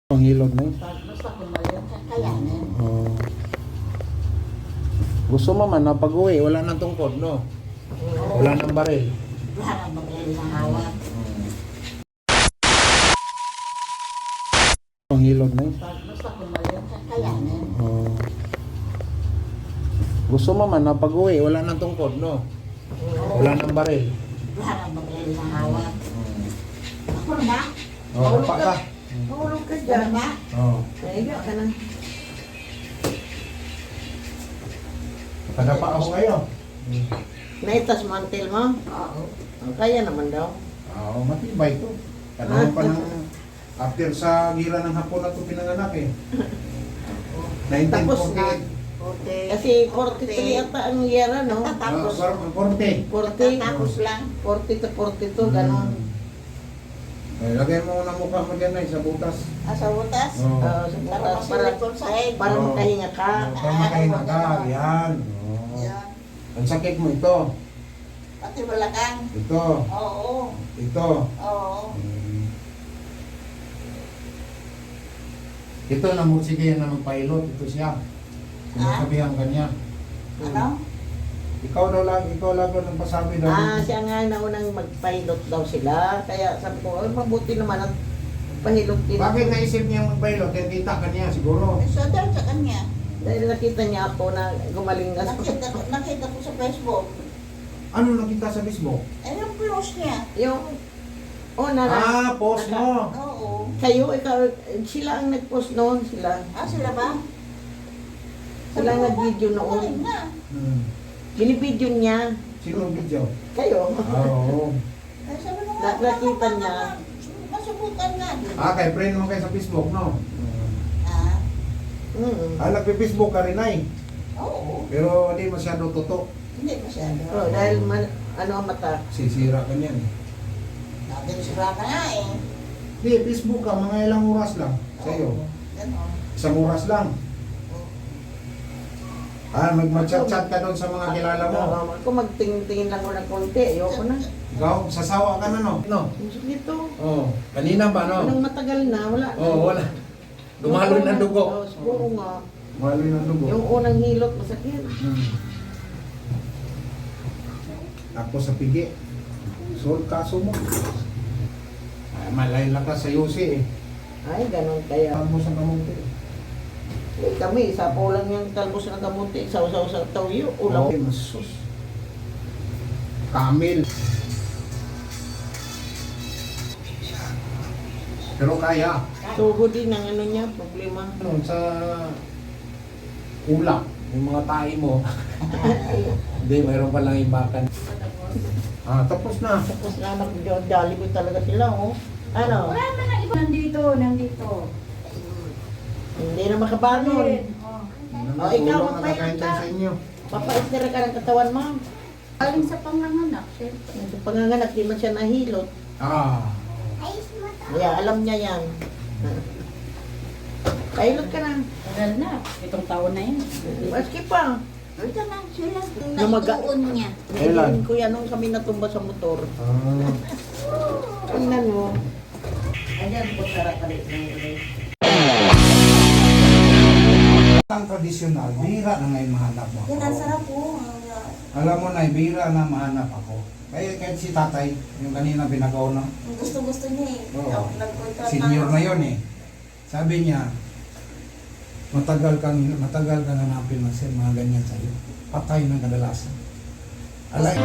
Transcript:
Ang hilod na yun. Basta kung maliit, kakayanin. Oh. Gusto mo man na pag-uwi, wala nang tungkod, no? Wala nang baril. Wala nang baril ng hawak. Ang hilod na yun. Basta kung maliit, kakayanin. Oh. Gusto mo man na pag-uwi, wala nang tungkod, no? Wala nang baril. Wala nang baril ng hawak. Ako na ba? Oh, pa ka. Mahulog ka Diyan dyan. ba? Oh. Naiga ka na. Kadapa ako kayo. Naitas mantel mo? Oo. Ang kaya naman daw. Oo, matibay to. Ano pa ng after sa gira ng hapon na ito pinanganak eh. Tapos na. 1948. Okay. Kasi 43 ata ang yera, no? Tapos, 40. 40. tapos lang. 40 to 42, gano'n. Eh, lagay mo na mukha mo dyan sa butas. Sa butas. Oo. Sa Para butas, para, masilip kong sahig. para Oo. makahinga ka. Para makahinga ka. Yan. Oo. Yan. Ang sakit mo ito. Pati balakang. Ito. Oo. Ito. Oo. Ito na mo sige na magpilot. Ito siya. Sinasabihan ka niya. Ano? Ikaw lang ang pasabi daw. Siya nga naunang mag-pilot daw sila. Kaya sabi ko, ay mabuti naman at pahilot din. Bakit naisip niya magpilot? Kaya kita ka niya siguro. So, dahil sa kanya. Dahil nakita niya ako na gumaling na. Nakita ko sa Facebook. Ano nakita sa Facebook? Eh, yung post niya. Yung, Post mo. Oo. kayo, ikaw, sila ang nag-post noon, sila. Sila ba? Sila ang nag-video noon. Magaling na. Binibidyo niya. Sino ang video? Kayo. Oo. Eh, sabi ko nga, Nakita niya. masubukan nga. Kay friend mo kayo sa Facebook, no? Ah, Nagpe-Facebook ka rin ay. oo. Pero hindi masyado totoo. Hindi masyado. Dahil ano ang mata. Sisira ka niyan. Natin sila ka nga eh. Hindi, Facebook ka, mga ilang oras lang sa'yo. Ganon. Isang oras lang. Mag-chat-chat ka doon sa mga kilala mo. Kung magtingin-tingin lang ko ng konti, ayoko na. Ikaw, sasawa ka na, no? No? Gusto nito. Oo. Kanina ba, no? Anong matagal na, wala. Oo, wala. Dumaloy ng dugo. Siguro nga. Dumaloy ng dugo. Yung unang hilot, masakit. Tapos sa pigi. Sold kaso mo. Malay lang ka sa Yossi eh. Ay, ganun kaya. Talbos ang kamunti. Kami, sapo lang yung talbos ng kamunti. Saw-saw sa tawyo. Ulam. Okay, masus. Kamil. Pero kaya. Tugo din ang ano niya, problema. Ano, sa ulap, yung mga tahi mo. Hindi, mayroon pa lang imbakan. Tapos na. Tapos na nag-jolly ko talaga sila, oh. Ano? Wala na nga iba. Nandito. Hindi na makabangon. Oh. Ikaw, Tulong na kakahintay sa inyo. Papaistira ka ng katawan mo. Aling sa panganganak, syempre. Sa panganganak, di man siya nahilot. Kaya alam niya yan. Kahilot ka na. Tagal na. Itong taon na yun. Maski pa. Ito na sila. Lumaga. Naituon niya. Kailan? Naiingin ko yan nung kami natumba sa motor. Tingnan mo. Ayan po sarap palit ng ilay. Ang tradisyonal, bihira na ngayon mahanap mo Yan, ang ako. sarap po. Alam mo na, bihira na mahanap ako. Kaya kahit si tatay, yung kanina pinagaw na, Gusto niya eh. Oo. Nagkontrata senior na yon eh. Sabi niya, matagal kang hanapin na sir, mga ganyan sa'yo. Patay ng kadalasan. Alay.